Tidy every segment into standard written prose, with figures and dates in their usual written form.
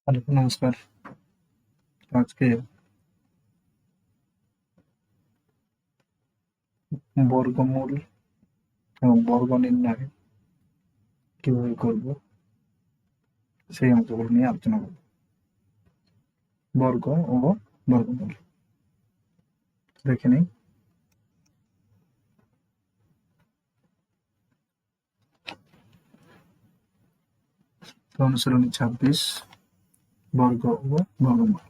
Hello, নমস্কার। আজকে বর্গমূল এবং বর্গ নির্ণয় কিভাবে করব সেই অঙ্কগুলো নিয়ে আলোচনা করব। বর্গ ও বর্গমূল দেখে নিই। অনুশীলনী ২৬ বর্গ ও বর্গমূল।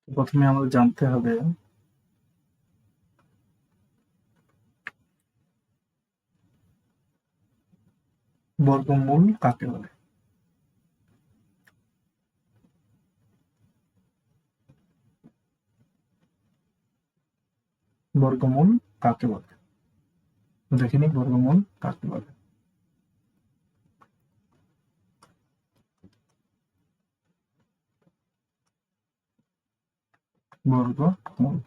প্রথমে আমাদের জানতে হবে বর্গমূল কাকে বলে। বর্গমূল কাকে বলে দেখে নিই। বর্গমূল কাকে বলে? বর্গমূল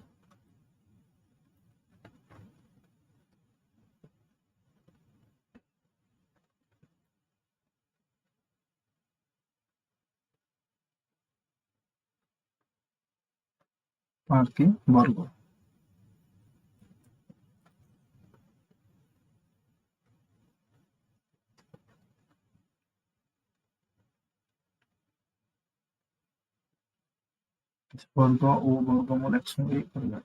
আর কি? বর্গ। বর্গ ও বর্গমূল একসঙ্গেই করবে।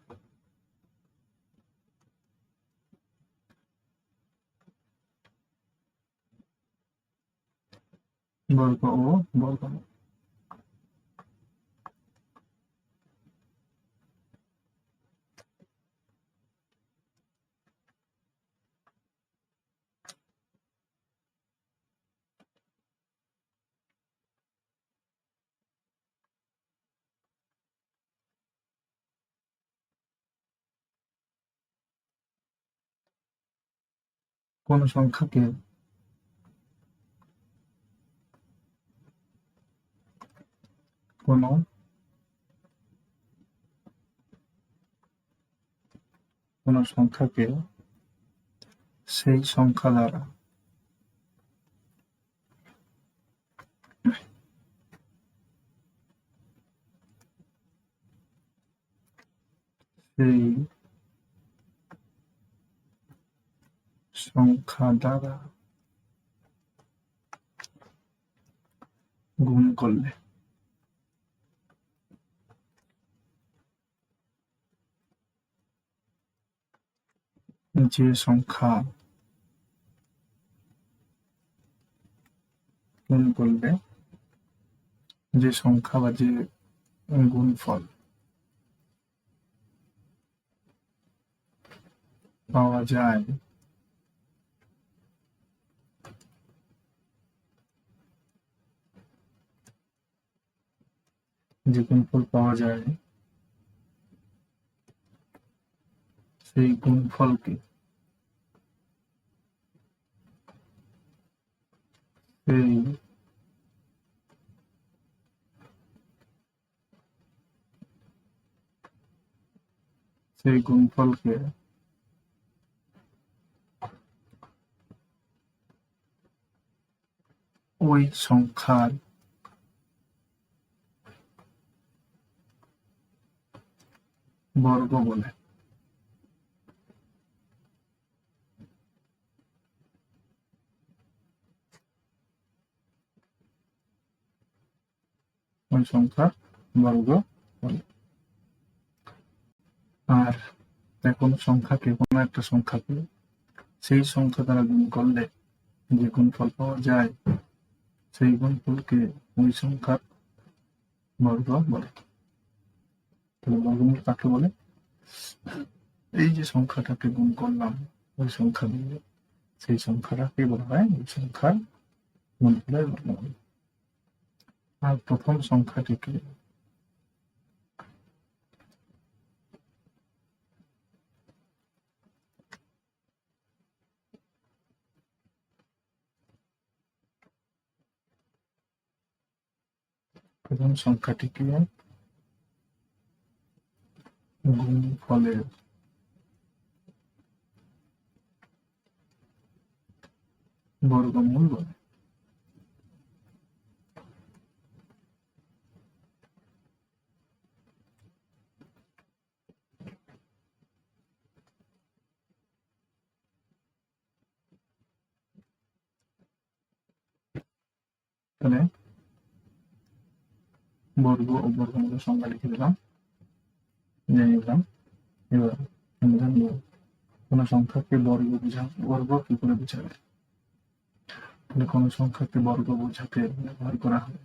বর্গ ও বর্গমূল। কোন সংখ্যাকে কোন কোন সংখ্যাকে সেই সংখ্যা দ্বারা সেই সংখ্যা দ্বারা গুণ করলে যে সংখ্যা গুণ করলে যে সংখ্যা বা যে গুণফল পাওয়া যায় যে গুণফল পাওয়া যায় সেই গুণফলকে সেই সেই গুণফলকে ওই সংখ্যার বর্গ বলে। ওই সংখ্যার বর্গ বলে। আর কোনো সংখ্যাকে কোনো একটা সংখ্যাকে সেই সংখ্যা দ্বারা গুণ করলে যে গুণফল পাওয়া যায় সেই গুণফলকে ওই সংখ্যার বর্গ বলে। তাহলে বর্গমূল কাকে বলে? এই যে সংখ্যাটাকে গুণ করলাম ওই সংখ্যা দিয়ে, সেই সংখ্যাটাকে বলা হয় ওই সংখ্যার গুণফলের বর্গমূল। আর প্রথম সংখ্যাটিকে প্রথম সংখ্যাটিকে গুণফলের বর্গমূল বলে। তাহলে বর্গ ও বর্গমূলের সংজ্ঞা লিখে দিলাম, জেনে নিলাম। এবার আমরা জানবো কোন সংখ্যাকে বর্গ কি করে বোঝাবে। তাহলে কোন সংখ্যাকে বর্গ বোঝাতে ব্যবহার করা হয়,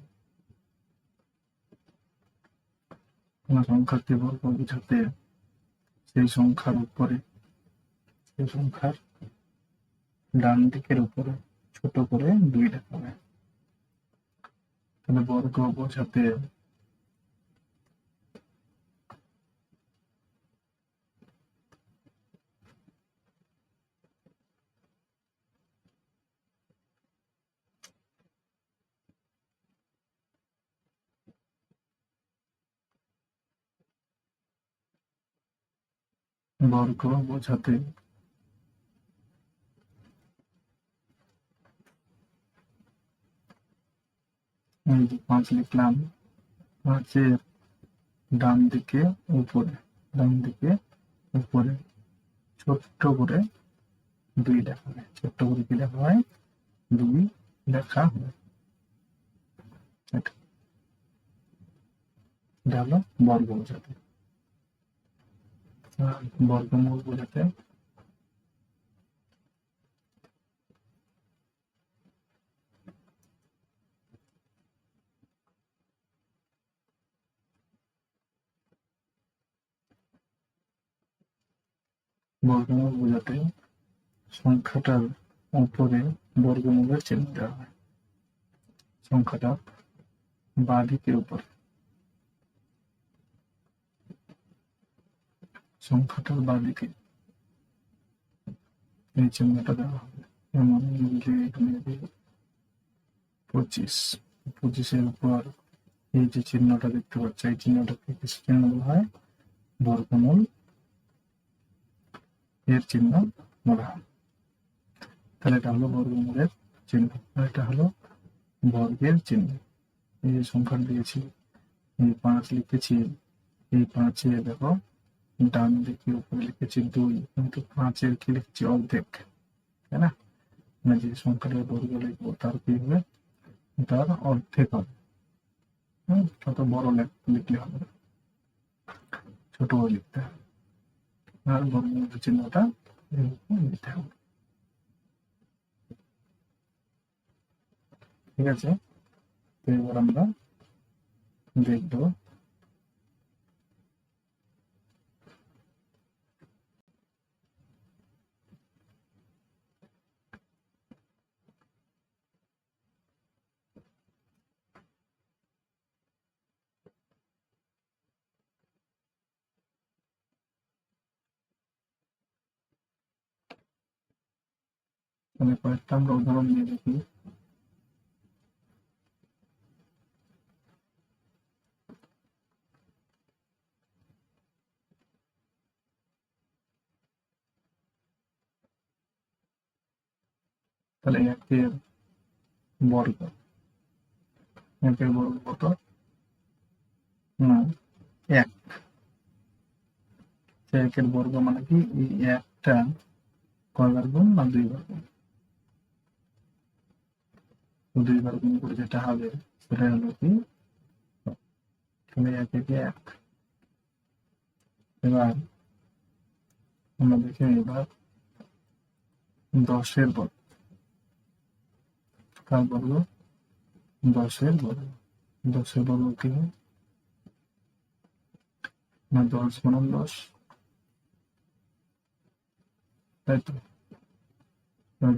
কোন সংখ্যাকে বর্গ বোঝাতে সেই সংখ্যার ডান দিকের উপরে ছোট করে 2 লেখা হয়। তাহলে বর্গ বোঝাতে বর্গ বোঝাতে এই যে 5 লিখলাম, 5-এর ডান দিকে উপরে ছোট্ট করে 2 লেখা হয়। ছোট্ট করে কি লেখা হয়? 2 লেখা হয়। এটা হলো বর্গ বোঝাতে। বর্গমূল বোঝাতে সংখ্যাটার উপরে বর্গমূলের চিহ্ন দেওয়া হয়। সংখ্যাটার বাঁ দিকের উপরে এই চিহ্নটা দেওয়া হবে। যেমন এখানে 25-এর উপর এই যে চিহ্নটা দেখতে পাচ্ছ, এই চিহ্নটাকে কিছু চিহ্ন বলা হয় বর্গমূল এর চিহ্ন বলা হয়। তাহলে এটা হলো বর্গমূলের চিহ্ন, এটা হলো বর্গের চিহ্ন। এই যে সংখ্যা দিয়েছি, এই 5 লিখেছি, এই 5-এ দেখো ডান দিকে উপরে লিখেছি 2, কিন্তু 5-এর কি লিখছি? অর্ধেক, তাই না? মানে যে সংখ্যাটার বর্গ লিখবো তার কি হবে? তার অর্ধেক হবে। কত বড় লিখলে হবে, ছোট করে লিখতে হবে। আর বর্গমূলের চিহ্নটা দিতে হবে। ঠিক আছে, তো এবার আমরা দেখব কয়েকটা আমরা উদাহরণ নিয়ে দেখি। তাহলে একের বর্গ কত? না, 1। একের বর্গ মানে কি? এই 1টা কয়বার গুণ? না, 2বার গুণ। 2বার গুণ করে যেটা হবে সেটা হলো কি? 1 এবার আমরা দেখি, এবার 10-এর বর্গ। কার বর্গ? 10-এর বর্গ। 10-এর বর্গ কি হয়? না, 10 গুণন 10, তাই তো?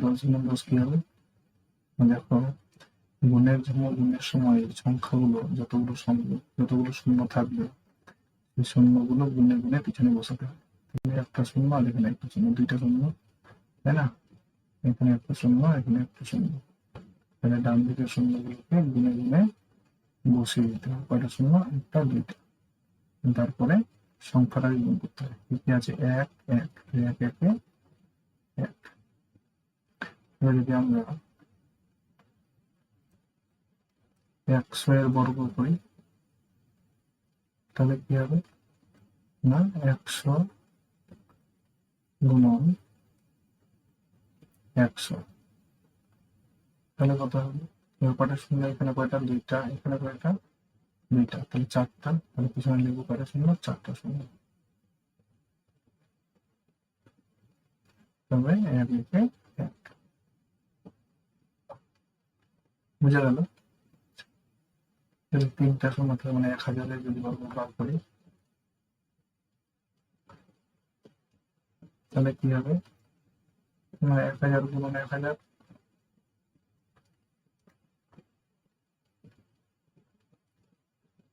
10 গুণন 10 কি হবে? দেখো, গুণের সময় সংখ্যাগুলো যতগুলো শূন্য থাকবে, এই শূন্যগুলো গুণে গুণে পিছনে বসাতে হবে। একটা শূন্য আর এখানে একটা শূন্য, 2টা শূন্য, তাই না? এখানে একটা শূন্য, এখানে একটা শূন্য। তাহলে ডান দিকের শূন্যগুলোকে গুণে গুণে বসিয়ে দিতে হবে। কয়টা শূন্য? একটা, দুইটা। তারপরে সংখ্যাটাকে গুণ করতে হবে। কি আছে? এক, এক, এক, একে এক। এবার যদি আমরা 100 এর বর্গ করি তাহলে কি হবে? না, 100 গুণন 100 তাহলে কত হবে? এবার কয়টা শূন্য? এখানে কয়টা? দুইটা। এখানে কয়টা? দুইটা। তাহলে চারটা। তাহলে পিছনে লিখবো কয়টা শূন্য? চারটা শূন্য। তবে এক, একে এক। বুঝা গেল? যদি 3টা শূন্য থাকে, মানে 1000-এর যদি বর্গ বার করি তাহলে কি হবে? 1000 গুণন 1000।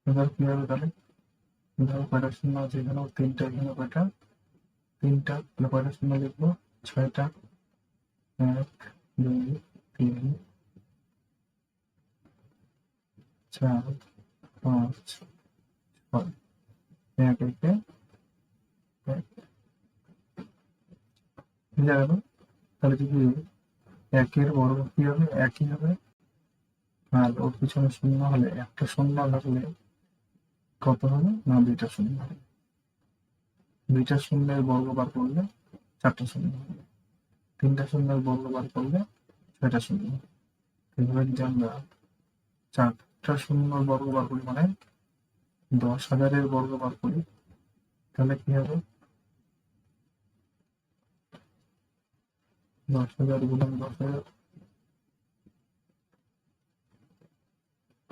এবার কি হবে তাহলে? ধরো কয়টা শূন্য আছে? এখানেও 3টা। এখানে কয়টা? 3টা। তাহলে কয়টা শূন্য লিখবো? 6টা। 1, 2, 3, 4, 5, 6। এক, একে এক। বুঝা গেল? তাহলে যদি একের বর্গ কি হবে? একই হবে। আর ওর পিছনে শূন্য হলে, একটা শূন্য থাকলে কত হবে? না, দুইটা শূন্য হবে। দুইটা শূন্যের বর্গ বার করলে 4টা শূন্য হবে। 3টা শূন্যের বর্গ বার করলে 6টা শূন্য হবে। এভাবে যদি আমরা 4টা শূন্যর বর্গ বার করি, মানে 10,000-এর বর্গ বার করি, তাহলে কি হবে? 10,000 গুণন 10,000।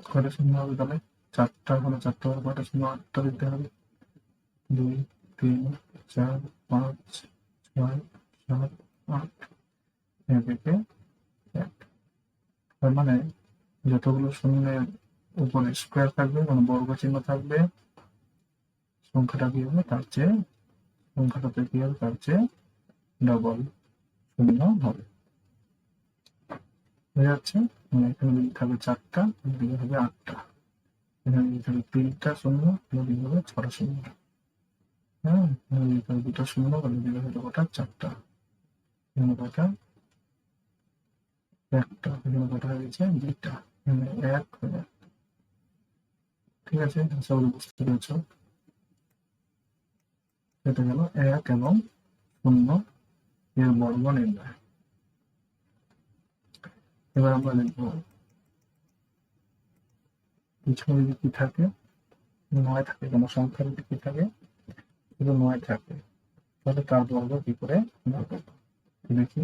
কয়টা শূন্য হবে তাহলে? 4টা। হলো 4টা হবে কয়টা শূন্য? 8টা দিতে হবে। 2, 3, 4, 5, 6, 7, 8। এক, একে এক। তার মানে যতগুলো শূন্যের উপরে স্কোয়ার থাকবে, মানে বর্গ চিহ্ন থাকবে, সংখ্যাটা কি হবে? সংখ্যাটাতে কি হবে? তার চেয়ে ডবল শূন্য হবে। হয়ে যাচ্ছে? মানে এখানে যদি থাকবে 4টা, এদিকে হবে 8টা। এখানে যদি থাকবে 3টা শূন্য, এদিকে হবে 6টা শূন্য। হ্যাঁ, এখানে যদি থাকে 2টা শূন্য, এদিকে হবে কটা? 4টা। এখানে কটা? একটা। এখানে কটা হয়ে গেছে? 2টা। এখানে 1 হয়ে যাবে। ঠিক আছে? আশা করি বুঝতে পেরেছো। এটা গেল 1 এবং 0 এর বর্গ নির্ণয়। এবার আমরা দেখবো পিছনে যদি কি থাকে? 9 থাকে। কোনো সংখ্যা যদি কি থাকে? শুধু 9 থাকে, তাহলে তার বর্গ কি করে বার করবো? দেখি।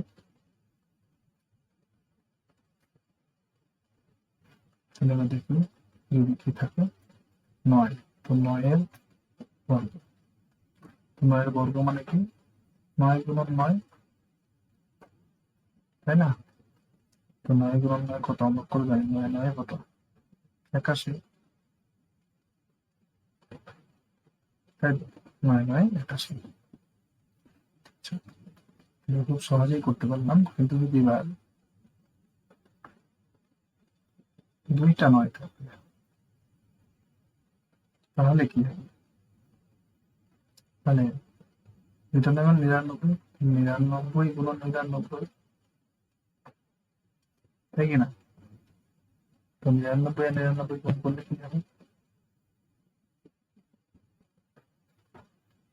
তাহলে আমরা দেখি যদি কি থাকে 9, তো 9 এর বর্গ। তো 9 এর বর্গ মানে কি? 9 গুণন 9, তাই না? তো 9 গুণন 9 কত? আমরা করে জানি 9 9 কত? 81। তাই তো? 9 9 81। আচ্ছা, এটা খুব সহজেই করতে পারলাম। কিন্তু যদি এবার 2টা 9 থাকে তাহলে কি হবে? মানে 2টা 9 99। 99 গুণন 99, তাই কি না? তো 99 আর 99 গুণ করলে কি হবে?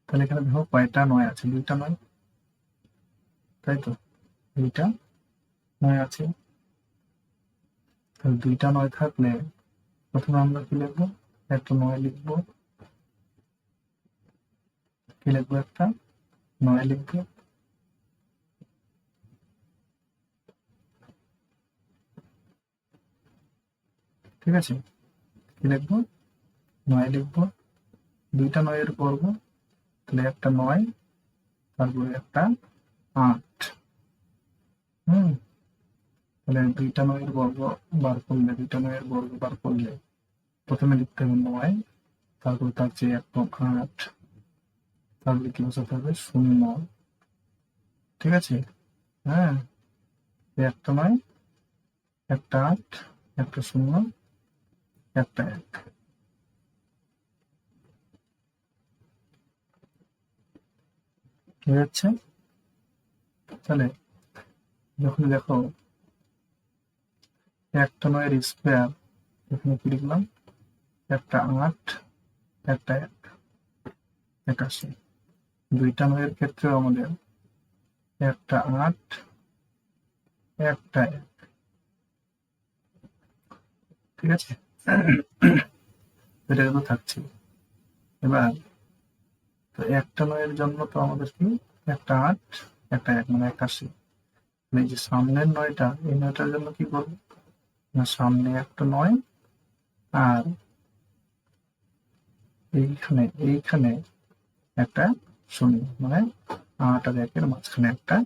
তাহলে এখানে দেখো কয়টা 9 আছে? 2টা 9, তাই তো? 2টা 9 আছে। তাহলে 2টা 9 থাকলে প্রথমে আমরা কি লিখবো? একটা 9 লিখবো। কি লিখবো? একটা 9 লিখবো। ঠিক আছে? কি লিখবো? 9 লিখবো। 2টা 9 এর বর্গ, তাহলে একটা 9, তারপরে একটা 8। হুম, তাহলে 2টা 9 এর বর্গ বার করলে, 2টা 9 এর বর্গ বার করলে প্রথমে লিখতে হবে 9, তারপর তার চেয়ে একদম 8, তারপরে কি বসাতে হবে? 0। ঠিক আছে? হ্যাঁ, একটা 9, একটা 8, একটা 0, একটা এক। ঠিক আছে, তাহলে যখন দেখো একটা 9-এর স্কোয়ার, এখানে কি লিখলাম, একটা 8, একটা 1, 81। দুইটা 9-এর ক্ষেত্রে আমাদের একটা 8, একটা 1। ঠিক আছে, এটা কিন্তু থাকছে। এবার তো একটা 9-এর জন্য তো আমাদের কি, একটা 8, একটা 1, মানে 81। এই যে সামনের 9টা, এই 9টার জন্য কি করবো না, সামনে একটা 9 আর এইখানে একটা 0, মানে 8 আর 1-এর মাঝখানে একটা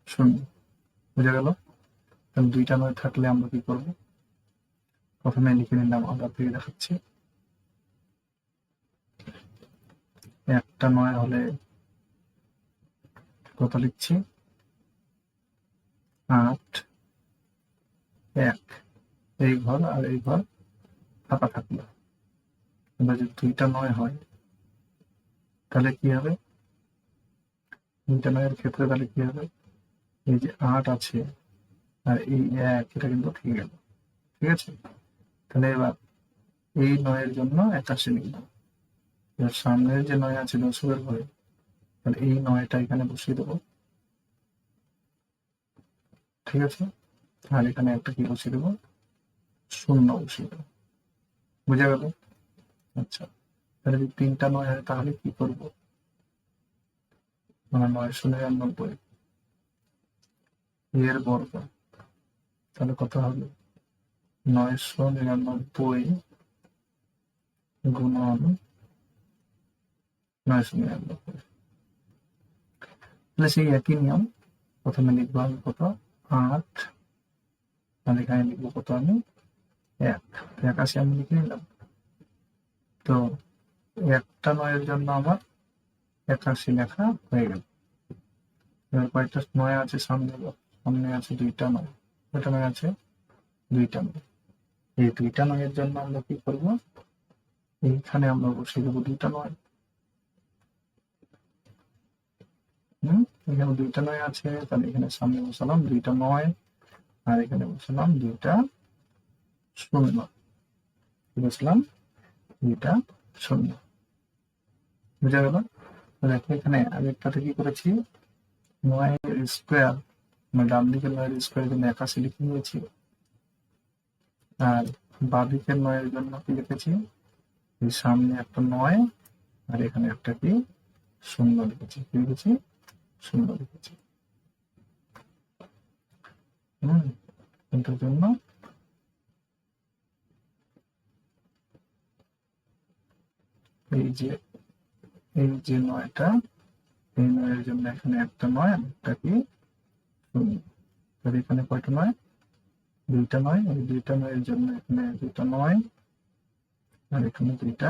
0। বুঝা গেল? তাহলে দুইটা 9 থাকলে আমরা কি করবো, প্রথমে লিখে নিলাম, আমরা থেকে দেখাচ্ছি। একটা 9 হলে কত লিখছি, 8, 1, এই ঘর আর এই ঘর ফাঁকা থাকলো। এবার যদি দুইটা 9 হয় তাহলে কি হবে, দুইটা 9-এর ক্ষেত্রে তাহলে কি হবে, এই যে 8 আছে আর এই 1, এটা কিন্তু থেকে গেল। ঠিক আছে, তাহলে এবার এই 9-এর জন্য 81 লিখলাম। এবার সামনের যে 9 আছে দশকের ঘরে, তাহলে এই 9টা এখানে বসিয়ে দেবো। ঠিক আছে, আর এখানে একটা কি বসিয়ে দেবো, 0 বসিয়ে দেবো। বুঝা গেল? আচ্ছা, তাহলে যদি 3টা 9 হয় তাহলে কি করবো, মানে 999 এর বর্গ, তাহলে কত হবে, 999 গুণন 999। তাহলে সেই একই নিয়ম, প্রথমে লিখবো আমি কত, 8, তাহলে এখানে লিখবো কত আমি, 1, 81 আমি লিখে নিলাম। তো একটা 9-এর জন্য আমার 81 লেখা হয়ে গেল। এবার কয়েকটা 9 আছে সামনে, সামনে আছে দুইটা 9, কয়টা 9 আছে, দুইটা 9। এই দুইটা 9-এর জন্য আমরা কি করবো, এইখানে আমরা বসিয়ে দেবো দুইটা 9। এখানে দুইটা 9 আছে, তাহলে এখানে সামনে বসালাম দুইটা 9 আর এখানে বসালাম দুইটা 0। বসলাম দুইটা 0। বুঝা গেল? দেখো এখানে আগেরটাতে কি করেছি, 9-এর স্কোয়ার, মানে ডান দিকের 9-এর স্কোয়ারের জন্য 81 লিখে নিয়েছি, আর বাঁ দিকের 9-এর জন্য কি লিখেছি, এই সামনে একটা 9 আর এখানে একটা কি 0 লিখেছি। কি লিখেছি, 0 লিখেছি। এটার জন্য এই যে 9টা, এই 9-এর জন্য এখানে একটা 9 আর একটা কি 0। তাহলে এখানে কয়টা 9, দুইটা 9, এই দুইটা 9-এর জন্য এখানে দুইটা 9 আর এখানে দুইটা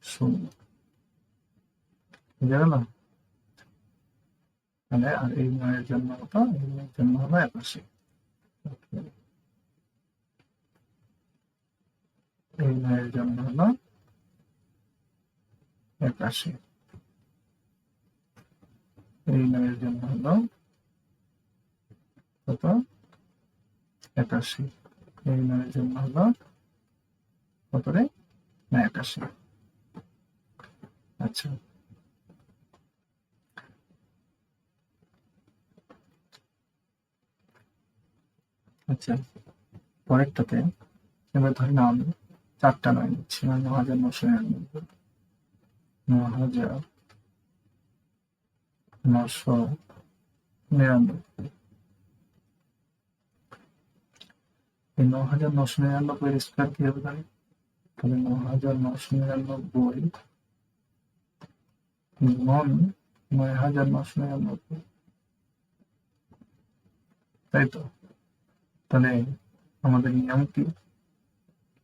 0। বুঝা গেল? তাহলে আর এই 9-এর জন্য কত, এই 9-এর জন্য হলো 81। এই 9-এর জন্য হলো 81, এই 9-এর জন্য হলো কত, 81, এই 9-এর জন্য হলো কত রে, না 81। আচ্ছা, আচ্ছা, পরেরটাতে এবার ধরে নাও আমি 4টা 9 নিচ্ছি, মানে 9,999, 9,999। এই 9,999 স্কোয়ার কি হবে, তাহলে 9,999 গুণন 9,999, তাই তো? তাহলে আমাদের নিয়ম কি,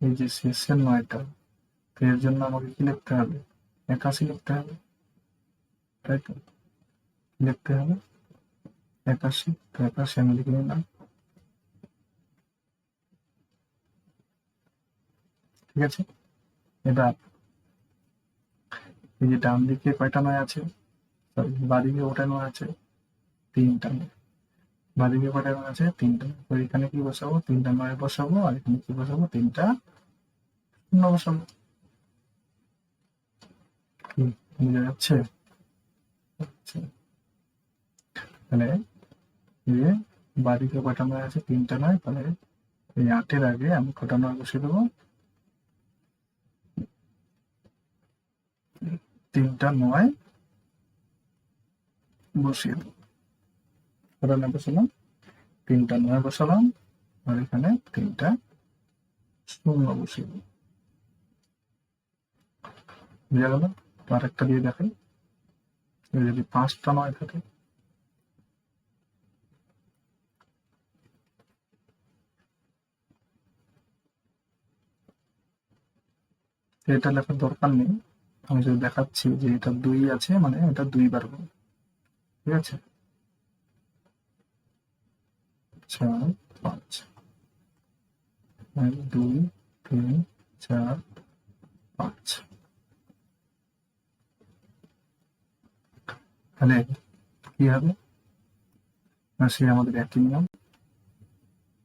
এই যে শেষের 9টা, এর জন্য আমাকে কি লিখতে হবে, 81 লিখতে হবে, তাই তো? লিখতে হবে 81, তো 81 আমি লিখে নিলাম। ঠিক আছে। এবার এই যে ডান দিকে কয়টা নয় আছে, সরি বাঁদিকে ওটা নয় আছে, 3টা নয়। বাঁদিকে কয়টা নয় আছে, 3টা। তো এখানে কি বসাবো, 3টা নয় বসাবো, আর এখানে কি বসাবো, 3টা শূন্য বসাবো। কি বুঝা যাচ্ছে? আচ্ছা, তাহলে এই যে বাঁদিকে কয়টা নয় আছে, 3টা নয়। তাহলে এই 8-এর আগে আমি কটা নয় বসিয়ে দেবো, 3টা নয় বসিয়ে দেবো। কটা নয় বসালাম, 3টা নয় বসালাম, আর এখানে 3টা শূন্য বসিয়ে দেবো। বুঝা গেল? তো আরেকটা দিয়ে দেখাই, যদি 5টা নয় থাকে, এটা লেখার দরকার নেই, আমি যদি দেখাচ্ছি যে এটা 2 আছে, মানে এটা 2 বার হবে। ঠিক আছে, 4 5, 1 2 3 4 5। তাহলে কি হবে না, সে আমাদের একই নিয়ম,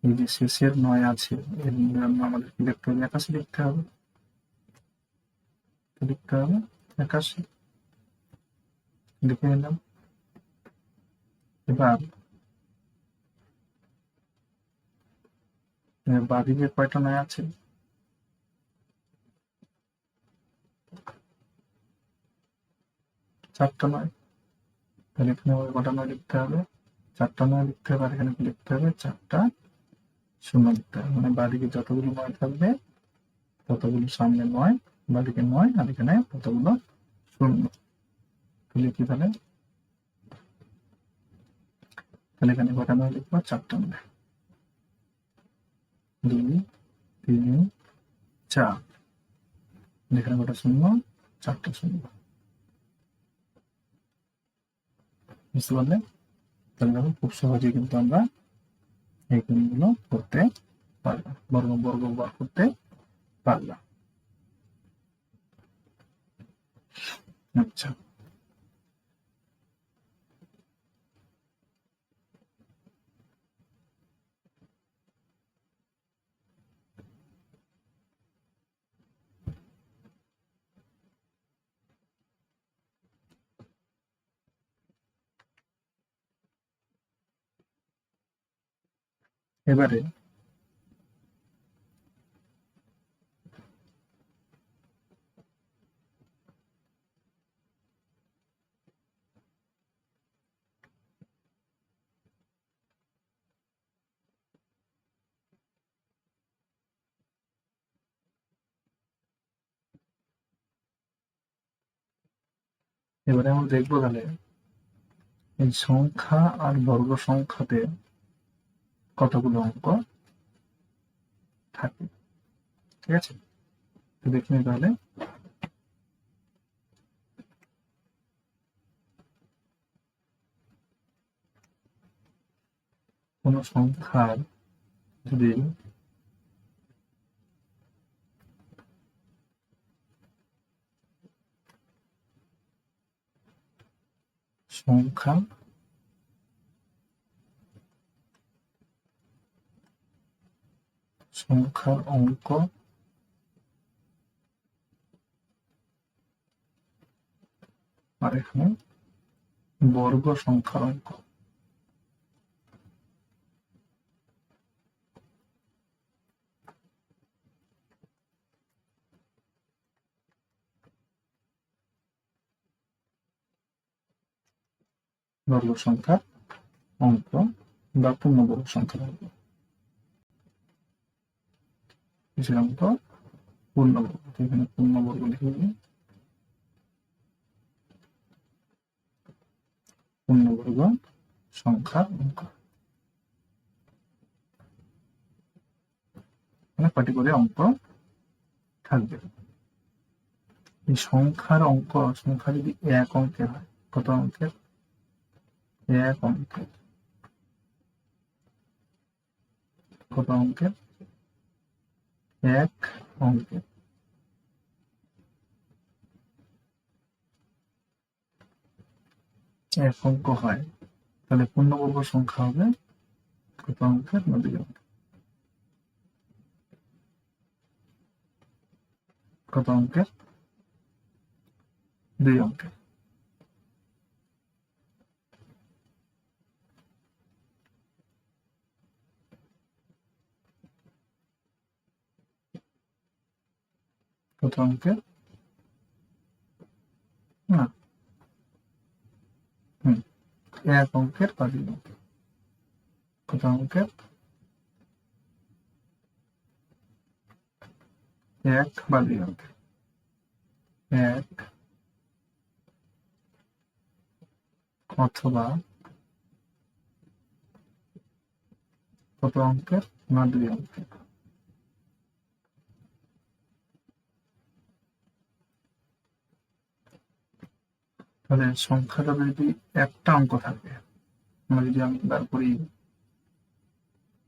এই যে শেষের 9 আছে এর জন্য আমাদের কি লিখতে হবে, 81 লিখতে হবে। লিখতে হবে 81, লিখে নিলাম। এবার বাঁদিকে কয়টা 9 আছে, 4টা 9। তাহলে এখানে আমাদের কটা 9 লিখতে হবে, 4টা 9 লিখতে হবে, আর এখানে কি লিখতে হবে, 4টা শূন্য লিখতে হবে। মানে বাঁদিকে যতগুলো 9 থাকবে ততগুলো সামনে 9, বাঁদিকে 9, আর এখানে ততগুলো শূন্য। তাহলে কি, তাহলে তাহলে এখানে কটা 9 লিখবো, 4টা 9, 2 3 4, এখানে কটা শূন্য, 4টা শূন্য। বুঝতে পারলে? তাহলে দেখো খুব সহজেই কিন্তু আমরা এই গুণগুলো করতে পারলাম, বর্গ বার করতে পারলাম। আচ্ছা, এবারে আমরা দেখবো তাহলে এই সংখ্যা আর বর্গ সংখ্যাতে কতগুলো অঙ্ক থাকে। ঠিক আছে, তো দেখি তাহলে কোন সংখ্যার যদি সংখ্যা সংখ্যার অঙ্ক আর এখানে বর্গ সংখ্যার অঙ্ক, বর্গ সংখ্যার অঙ্ক বা পূর্ণবর্গ সংখ্যার অঙ্ক, কিসের অঙ্ক, পূর্ণবর্গ। এখানে পূর্ণবর্গ লিখে দিই, পূর্ণবর্গ সংখ্যার অঙ্ক। মানে কয়টি করে অঙ্ক থাকবে। এই সংখ্যার অঙ্ক, সংখ্যা যদি 1 অঙ্কের হয়, কত অঙ্কের, 1 অঙ্কের, কত অঙ্কের, 1 অঙ্কের। এক অঙ্ক হয়, তাহলে পূর্ণবর্গ সংখ্যা হবে কত অঙ্কের? না 2 অঙ্কের। কত অঙ্কের? 2 অঙ্কের। কত অঙ্কের? না, এক অঙ্কের বা 2 অঙ্কের। কত অঙ্কের? এক বা 2 অঙ্কের। এক অথবা কত অঙ্কের? না 2 অঙ্কের। তাহলে সংখ্যাটা যদি একটা অঙ্ক থাকে, আমরা যদি আমি বার করি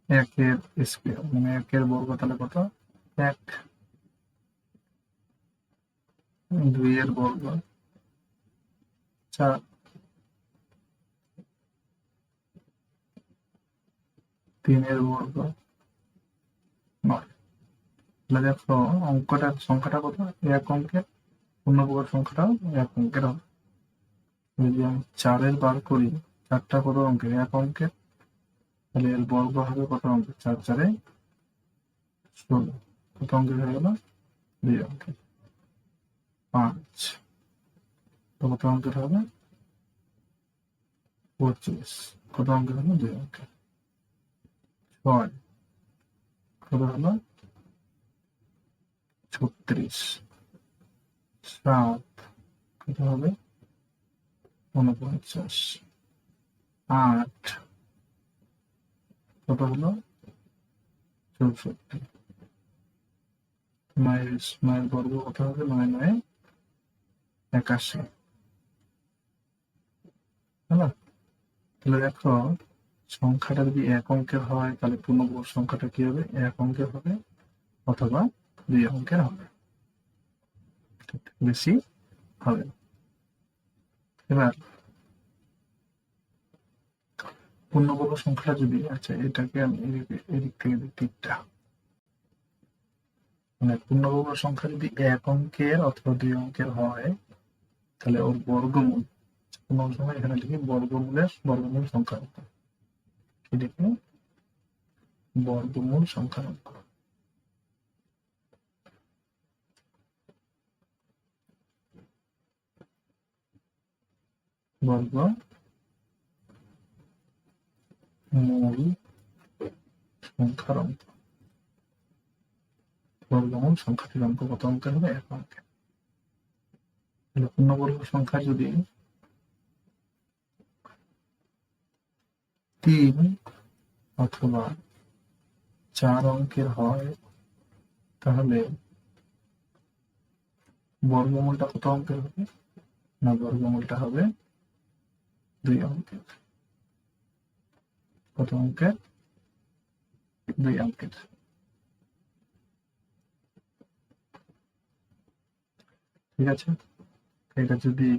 একের স্কোয়ার, মানে একের বর্গ, তাহলে কত? 1। 2 এর বর্গ 4, 3 এর বর্গ 9। তাহলে দেখো সংখ্যাটা কত? এক অঙ্কের। পূর্ণবর্গ সংখ্যাটাও এক অঙ্কের হবে। যদি আমি 4 এর বার করি, 4টা কত অঙ্কের? এক অঙ্কের। তাহলে এর বর্গ হবে কত অঙ্কের? 4 4 16। কত অঙ্কের হয়ে গেল? 2 অঙ্কের। 5 কত অঙ্কের হবে? 25। কত অঙ্কের হলো? 2 অঙ্কের। 6 কত হলো? 36। 7 কত হবে? 49। 8 কত হলো? 64। 9 বর্গ কত হবে? 9 9 81। হলো? তাহলে দেখো, সংখ্যাটা যদি এক অঙ্কের হয়, তাহলে পূর্ণবর্গ সংখ্যাটা কি হবে? এক অঙ্কের হবে অথবা 2 অঙ্কের হবে, বেশি হবে। এবার পূর্ণবর্গ সংখ্যা যদি, আচ্ছা এটাকে আমি এদিক থেকে দিকটা, মানে পূর্ণবর্গ সংখ্যা যদি এক অঙ্কের অথবা 2 অঙ্কের হয়, তাহলে ওর বর্গমূল, কোনো সময় এখানে লিখি বর্গমূল সংখ্যা কি লিখি? বর্গমূল সংখ্যাঙ্ক। বর্গমূল সংখ্যার অঙ্ক। বর্গমূল সংখ্যাটির অঙ্ক কত অঙ্কের হবে? এক অঙ্কের। তাহলে পূর্ণবর্গ সংখ্যা যদি 3 অথবা 4 অঙ্কের হয়, তাহলে বর্গমূলটা কত অঙ্কের হবে? না, বর্গমূলটা হবে 2 অঙ্কের। কত অঙ্কের? 2 অঙ্কের। ঠিক আছে? এটা যদি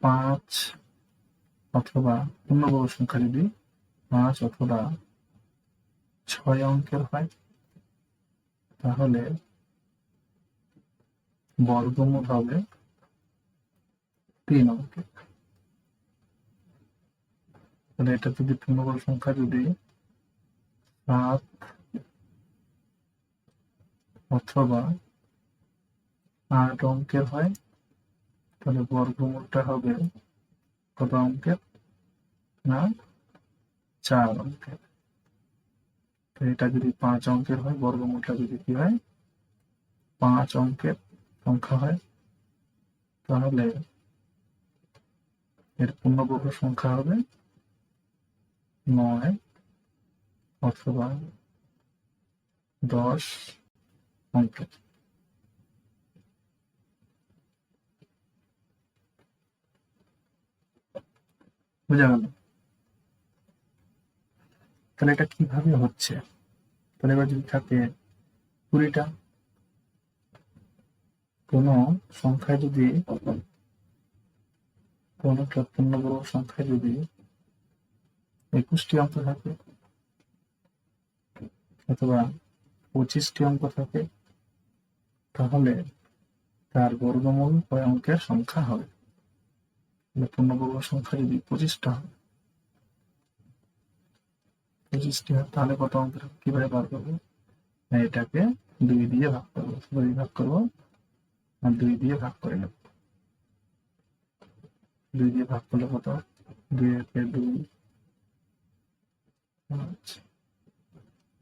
5 অথবা পূর্ণবর্গ সংখ্যা যদি 5 অথবা 6 অঙ্কের হয়, তাহলে বর্গমূল হবে 3 অঙ্কের। তাহলে এটা যদি পূর্ণবর্গ সংখ্যা যদি 7 অথবা 8 অঙ্কের হয়, তাহলে বর্গমূলটা হবে কত অঙ্কের? না, 4 অঙ্কের। তো এটা যদি 5 অঙ্কের হয়, বর্গমূলটা যদি কি হয়? 5 অঙ্কের সংখ্যা হয়, তাহলে এর পূর্ণবর্গ সংখ্যা হবে 9 অথবা 10 অঙ্কের। বুঝা গেল? তাহলে এটা কিভাবে হচ্ছে? তাহলে এবার যদি থাকে 20টা, কোনো সংখ্যায় যদি কোন একটা পূর্ণবর্গ সংখ্যায় যদি 21টি অঙ্ক থাকে অথবা 25টি অঙ্ক থাকে, তাহলে তার বর্গমূল কয় অঙ্কের সংখ্যা হবে? পূর্ণবর্গ সংখ্যা যদি 25টা হয়, 25টি হয়, তাহলে কত অঙ্কের কিভাবে বার করবো? এটাকে 2 দিয়ে ভাগ করবো, 2 ভাগ করবো আর 2 দিয়ে ভাগ করে নেব। 2 দিয়ে ভাগ করলে কত? 2 একে 2,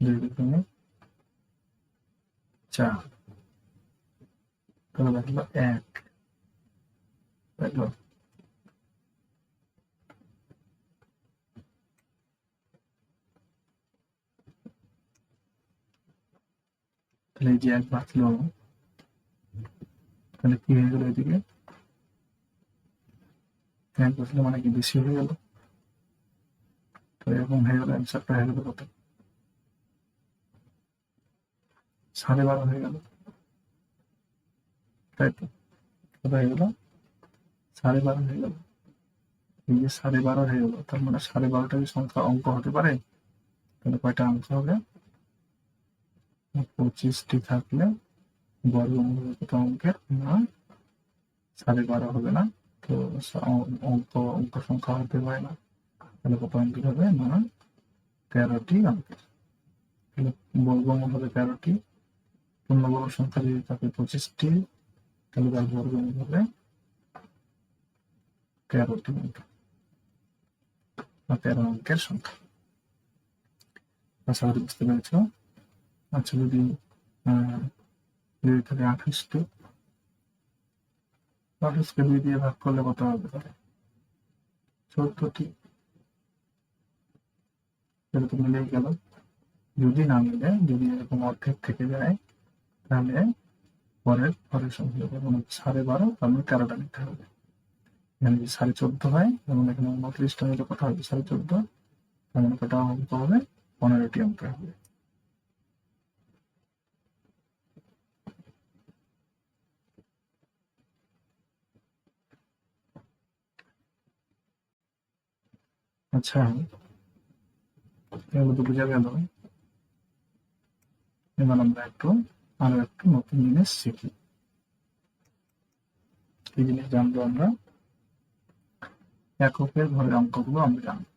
2 দুগুণে 4, তাহলে থাকলো 1, থাকলো। তাহলে এই যে 1 বাঁচলো, তাহলে কি হয়ে গেল? এদিকে 1 বাঁচলো মানে কি বেশি হয়ে গেল? তো এরকম হয়ে গেল, অ্যান্সারটা হয়ে গেল কত? 12.5 হয়ে গেল, তাই তো? কত হয়ে গেল? 12.5 হয়ে গেল। এই যে 12.5 হয়ে গেল, তার মানে 12.5টা সংখ্যা অঙ্ক হতে পারে? তাহলে কয়টা অঙ্ক হবে? 25টি থাকলে বর্গমূল কত অঙ্কের? না, 12.5 হবে না। তো অঙ্ক সংখ্যা হতে পারে না, তাহলে কত অঙ্কের হবে? না, 13টি অঙ্কের। তাহলে বর্গমূল হবে 13টি। পূর্ণবর্গ সংখ্যা যদি থাকে 25টি, তাহলে তার বর্গমূল হবে 13টি অঙ্ক বা 13 অঙ্কের সংখ্যা। আশা করি বুঝতে পেরেছ। আচ্ছা, যদি থাকে 28টি, 28কে 2 দিয়ে ভাগ করলে কত হবে? তাহলে 14টি। এটা তো মিলেই গেল। যদি না মিলে, যদি এরকম অর্ধেক থেকে যায়, তাহলে পরের সংখ্যা যেমন 12.5, তার মানে 13টা নিতে হবে। এখানে যদি 14.5 হয়, যেমন এখানে 29টা নিলে কত হবে? 14.5, তার মানে কটা অঙ্ক হবে? 15টি অঙ্ক হবে। আচ্ছা, এগুলো তো বোঝা গেল। এবার আমরা আরো একটু নতুন জিনিস শিখি। কি জিনিস জানবো আমরা? এককের ঘরের অঙ্কগুলো আমরা জানবো।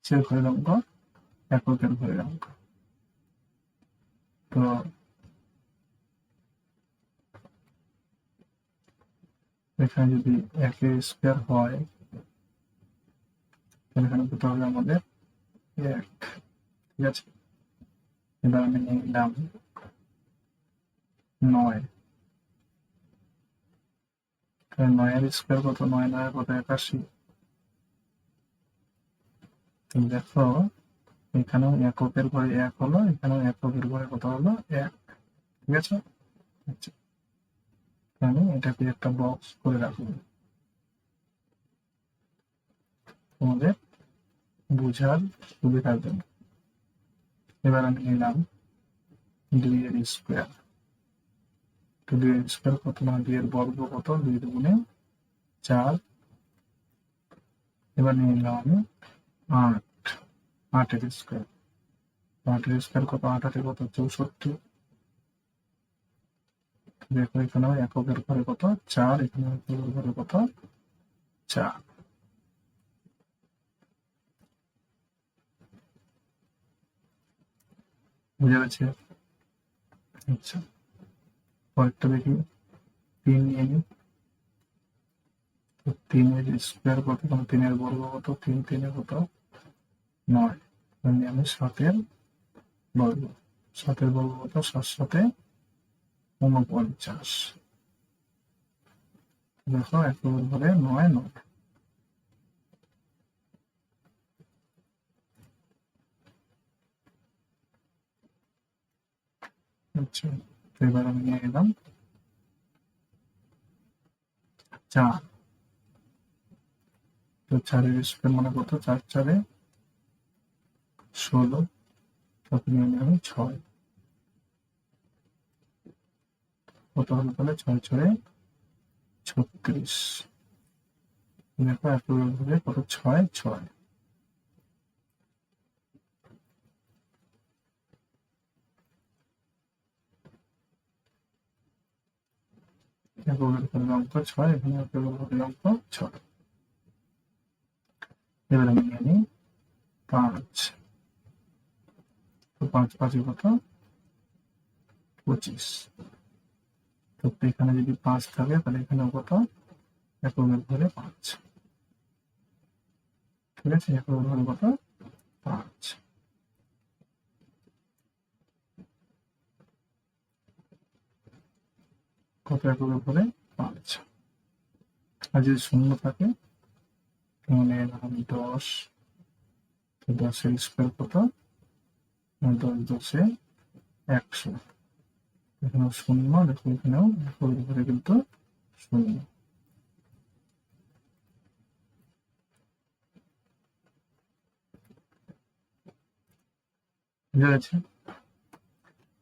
সে ঘরের অঙ্ক, এককের ঘরের অঙ্ক। তো এখানে যদি 1 হয়, তাহলে এখানে কত হবে আমাদের? 1। ঠিক আছে, এবার আমি নিলাম 9। 9 স্কোয়ার কত? 9 9 কত? 81। দেখো, এখানেও এককের ঘরে 1 হলো, এখানেও এককের ঘরে কত হলো? 1। ঠিক আছে, আচ্ছা, আমি এটাকে একটা বক্স করে রাখবো তোমাদের বোঝার সুবিধার জন্য। এবার আমি নিলাম 2 এর স্কোয়ার। 2 এর স্কোয়ার কত? না, 2 এর বর্গ কত? 2 দুগুণে 4। এবার নিয়ে নিলাম আমি 8। 8 এর স্কোয়ার। 8 এর স্কোয়ার কত? 8 8 কত? 64। দেখো, এখানেও এককের ঘরে কত? 4। এখানে এককের ঘরে কত? 4। বুঝা গেছে? আচ্ছা, পরেরটা দেখি। 3 নিয়ে নিই। 3 এর স্কোয়ার কত? 3 এর বর্গ কত? 3 3 কত? 9। আমি 7 এর বর্গ। 7 এর বর্গ কত? 7 7 49। দেখো, এককের ঘরে 9 9। আচ্ছা, এবার আমি নিয়ে গেলাম 4। তো 4 এর স্কোয়ার মানে কত? 4 4 16। তখন নিয়ে আমি 6 কত হলো তাহলে 6 ছয়ে 36। দেখো এককভাবে কত 6 6 এককের ঘরের অঙ্ক 6, এখানে এককের ঘরের অঙ্ক 6। এবার আমি নিয়ে নিই 5, তো 5 5 কত 25। তো এখানে যদি 5 থাকে তাহলে এখানে কত এককের ঘরে 5, ঠিক আছে, এককের ঘরে কত 5, কত এককের ঘরে 5। আর যদি শূন্য থাকে তাহলে আমি 10, তো 10 এর স্কোয়ার কত 10 10 100। এখানেও শূন্য, দেখো এখানেও এককের ঘরে কিন্তু শূন্য। বুঝা গেছে?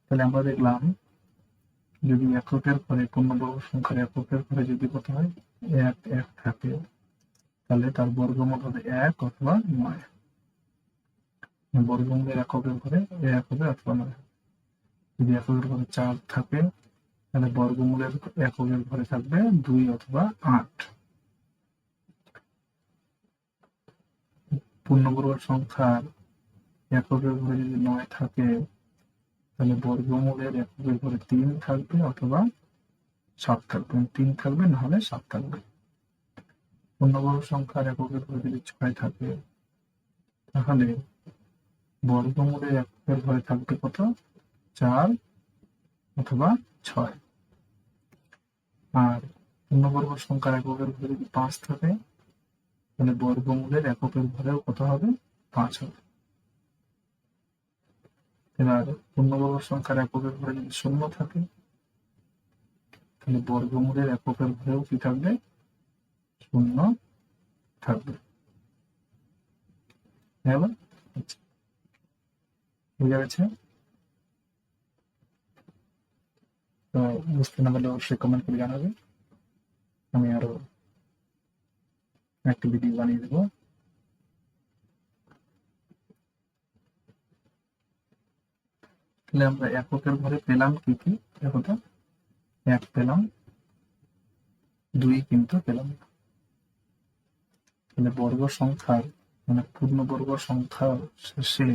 তাহলে আমরা দেখলাম যদি এককের ঘরে পূর্ণবর্গ সংখ্যার এককের ঘরে যদি কত হয় 1 1 থাকে তাহলে তার বর্গমূল হবে 1 অথবা 9। বর্গমূলের এককের ঘরে 1 হবে অথবা 9। যদি এককের ঘরে 4 থাকে তাহলে বর্গমূলের এককের ঘরে থাকবে 2 অথবা 8। পূর্ণবর্গ সংখ্যার এককের ঘরে যদি 9 থাকে তাহলে বর্গমূলের এককের ঘরে 3 থাকবে অথবা 7 থাকবে, 3 থাকবে না হলে 7 থাকবে। পূর্ণবর্গ সংখ্যার এককের ঘরে যদি 6 থাকে তাহলে বর্গমূলের এককের ঘরে থাকবে কত 4 অথবা 6। আর পূর্ণবর্গ সংখ্যার এককের ঘরে যদি 5 থাকে তাহলে বর্গমূলের এককের ঘরেও কত হবে 5 হবে। এবার পূর্ণবর্গ সংখ্যার এককের ঘরে যদি 0 থাকে তাহলে বর্গমূলের এককের ঘরেও কি থাকবে 0 থাকবে। বুঝা গেছে? তো বুঝতে না পারলে অবশ্যই কমেন্ট করে জানাবে, আমি আরো একটা ভিডিও বানিয়ে দেবো। তাহলে আমরা এককের ঘরে পেলাম কি কি, দেখো তো 1 পেলাম, 2 কিন্তু পেলাম না। তাহলে বর্গ সংখ্যার মানে পূর্ণবর্গ সংখ্যার শেষে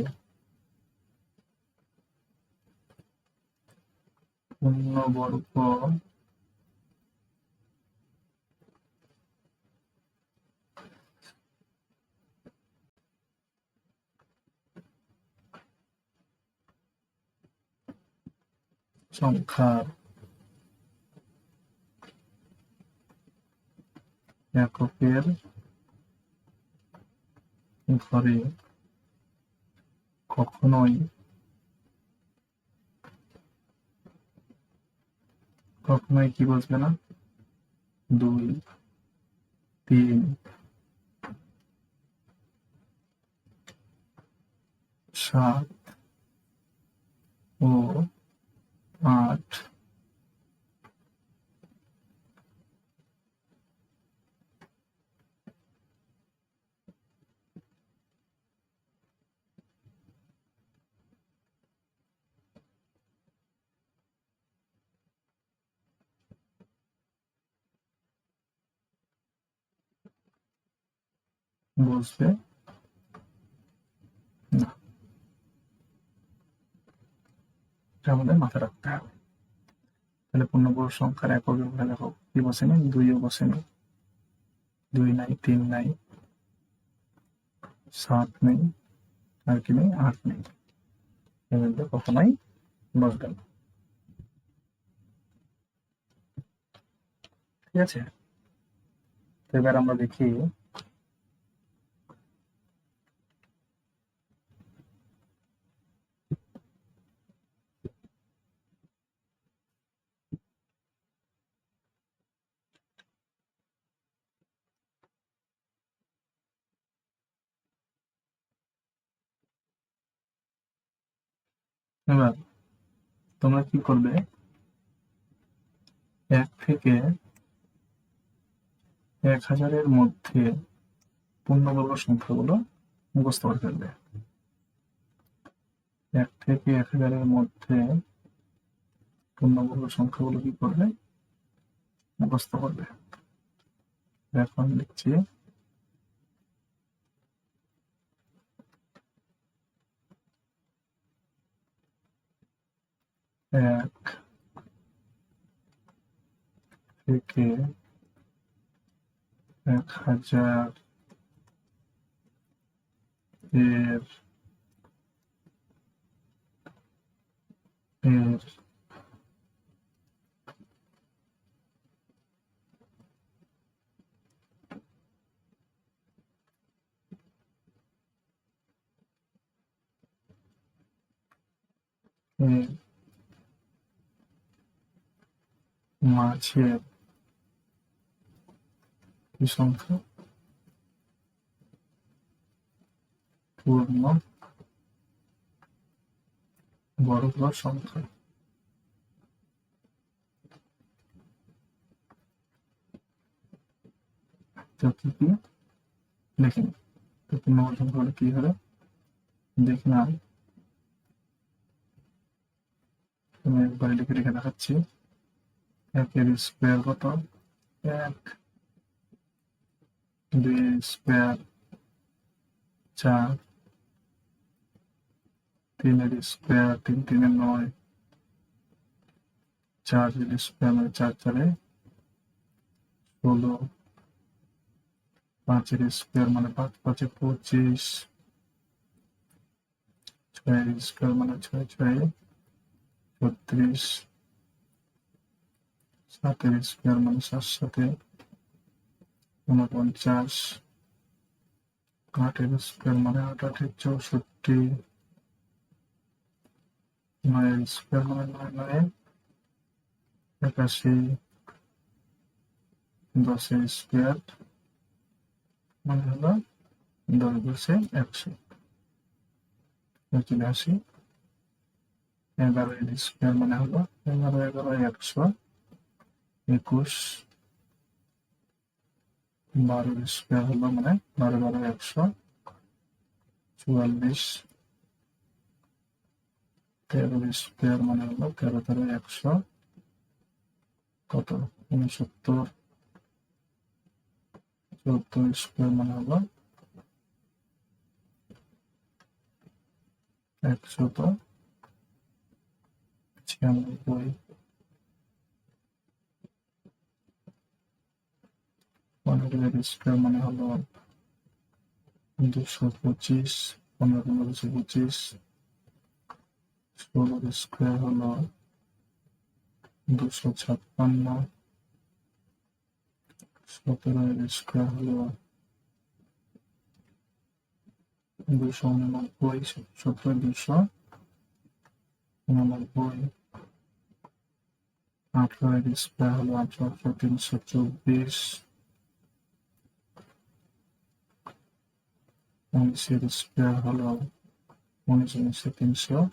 পূর্ণবর্গ সংখ্যার এককের ঘরে কখনোই কি বসবে না 2 3 7 ও 8 বসবে না। এটা আমাদের মাথায় রাখতে হবে। তাহলে পূর্ণবর্গ সংখ্যার এককের ঘরে দেখো কি বসেনি 2 ও বসেনি, 2 নাই, 3 নাই, 7 নেই, আর কি নেই 8 নেই, এর মধ্যে কখনোই বসবে না। ঠিক আছে? তো এবার আমরা দেখি এবার তোমরা কি করবে, 1 থেকে 1000-এর মধ্যে পূর্ণবর্গ সংখ্যাগুলো মুখস্থ করে ফেলবে। 1 থেকে 1000-এর মধ্যে পূর্ণবর্গ সংখ্যাগুলো কি করবে, মুখস্থ করবে। এখন লিখছি 1 থেকে 1000 এর এর এর মাঝের কি সংখ্যা, পূর্ণ বর্গ সংখ্যা। তো কি কি দেখে নিই, তো পূর্ণবর্গ সংখ্যাগুলো কি হবে দেখে না, আমি একবার লিখে লিখে দেখাচ্ছি। 1-এর স্কোয়ার কত, 1, 2-এর স্কোয়ার 4, 3-এর স্কোয়ার 3 3-এ 9, 4-এর স্কোয়ার মানে 4 4-এ 16, 5-এর স্কোয়ার মানে 5 5-এ 25, 6-এর স্কোয়ার মানে 6 6-এ 36, 7-এর স্কোয়ার মানে 7 7-এ 49, 8-এর স্কোয়ার মানে 8 8-এ 64, 9-এর স্কোয়ার মানে 9 9-এ 81, 10-এর স্কোয়ার মানে হলো 10 10-এ 100। চলে আসি 11-এর স্কোয়ার মানে হলো 11 11 100, 21, 12-এর স্কোয়ার হলো মানে 12 12 100, 44, 13-এর স্কোয়ার মানে হলো 13 13 100, কত 69, 14-এর স্কোয়ার মানে হলো 196, 15-এর স্কোয়ার মানে হলো 225, 15 15 225, 16-এর স্কোয়ার হলো 256, 17-এর স্কোয়ার হলো 289, 17 289, 18-এর স্কোয়ার হলো 18 324, 19-এর স্কোয়ার হলো 19 361,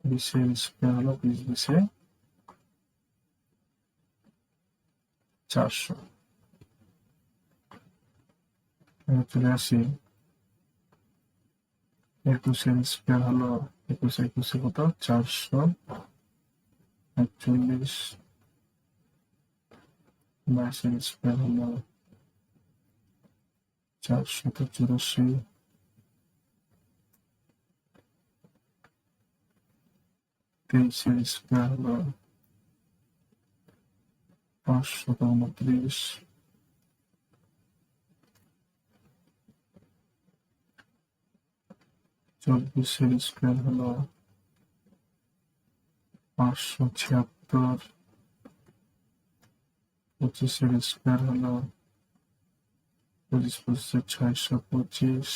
20-এর স্কোয়ার হলো 20 20-এ 400। এবার চলে আসি 21-এর স্কোয়ার হলো 21 21-এ কত 441, 22-এর স্কোয়ার হলো 484, 23-এর স্কোয়ার হলো 529, 24-এর স্কোয়ার হলো 576, 25-এর স্কোয়ার হলো 25 25 625,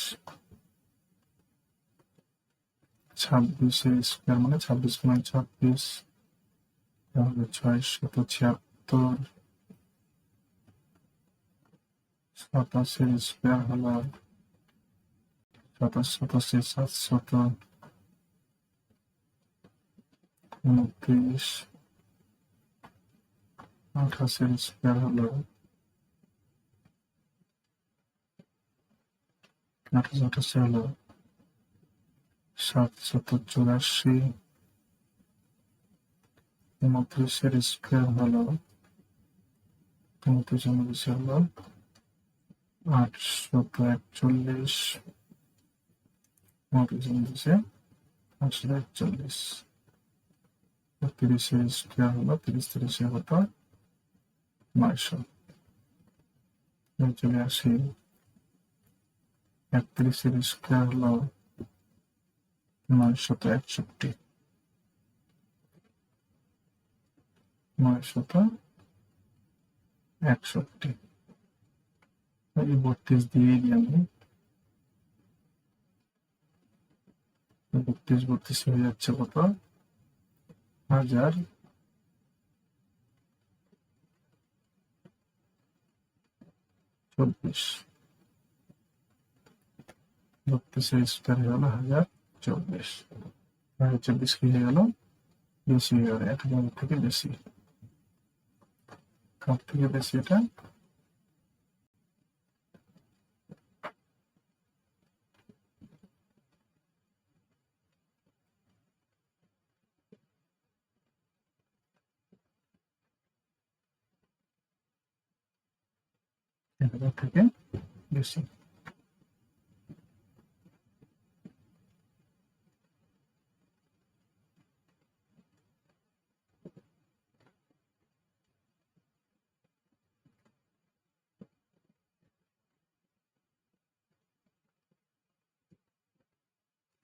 26-এর স্কোয়ার মানে 26 গুণন 26 তাহলে 676, 27-এর স্কোয়ার হলো 27 27 729, 28 স্কয়ার হলো 28 হলো 784, 29 স্কয়ার হলো 29 হলো 841, 29 841, 30 স্কয়ার হলো 30 হতো 900। চলে আসি 31 স্কয়ার হলো 961, 961। এই 32 দিয়ে দিই আমি, 32 হয়ে যাচ্ছে কত 1000, 24, 32 স্কয়ার হয়ে গেল 1024, 1024 কি হয়ে গেল বেশি হয়ে গেল, 1000 থেকে বেশি, কার থেকে বেশি এটা থেকে বেশি।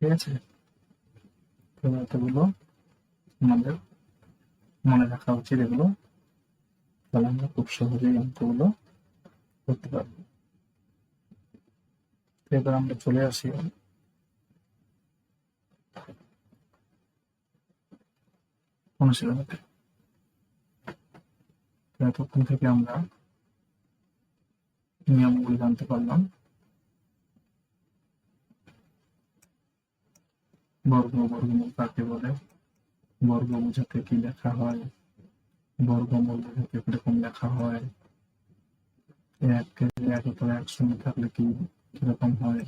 ঠিক আছে, এতগুলো আমাদের মনে রাখা উচিত, এগুলো তাহলে আমরা খুব সহজেই অঙ্কগুলো করতে পারবো। এবার আমরা চলে আসি অনুশীলনীতে। এতক্ষণ থেকে আমরা নিয়মগুলি জানতে পারলাম। বর্গমূল কাকে বলে, বর্গ বোঝাতে কি লেখা হয়, বর্গমূল বোঝাতে কিরকম লেখা হয়, এক অথবা 1 শূন্য থাকলে কিরকম হয়,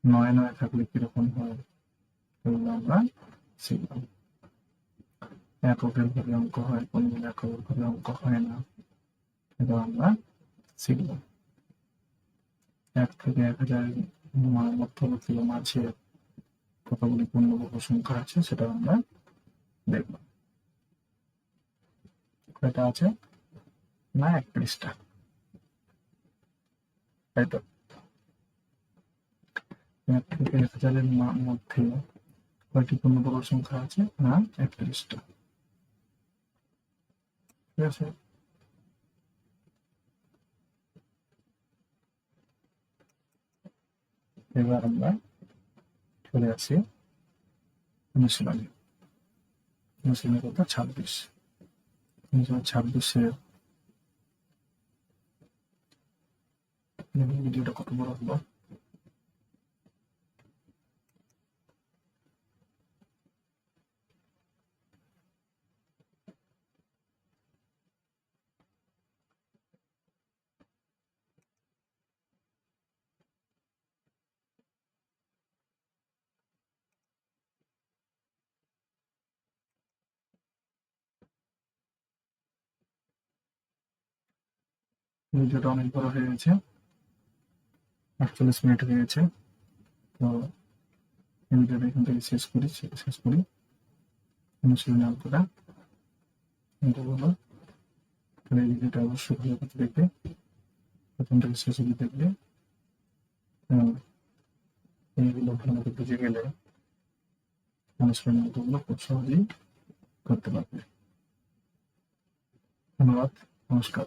9 থাকলে কিরকম হয়, এগুলো আমরা শিখলাম। এককের ঘরে অঙ্ক হয়, কোনগুলো এককের ঘরে অঙ্ক হয় না, এটা আমরা শিখলাম। 1 থেকে 1000 মধ্যবর্তী মাঝে কতগুলি পূর্ণবর্গ সংখ্যা আছে সেটা আমরা দেখব। কয়টা আছে না 31টা, তাই তো। 1 থেকে 1000 মধ্যে কয়টি পূর্ণবর্গ সংখ্যা আছে না 31টা। ঠিক আছে, এবার আমরা চলে আসি অনুশীলনী। অনুশীলনী কত 26, 26-এ ভিডিওটা কত বড় হলো, ভিডিওটা অনেক বড় হয়ে গেছে, 48 মিনিট হয়ে গেছে। তো ভিডিওটা এখান থেকে শেষ করি। অনুশীলনী অঙ্কটা হলো, তাহলে এই ভিডিওটা অবশ্যই ভালো করে দেখবে, প্রথম থেকে শেষ অবধি দেখবে। এইগুলো ভালো মতো বুঝে গেলে অনুশীলনী অঙ্কগুলো খুব সহজেই করতে পারবে। ধন্যবাদ, নমস্কার।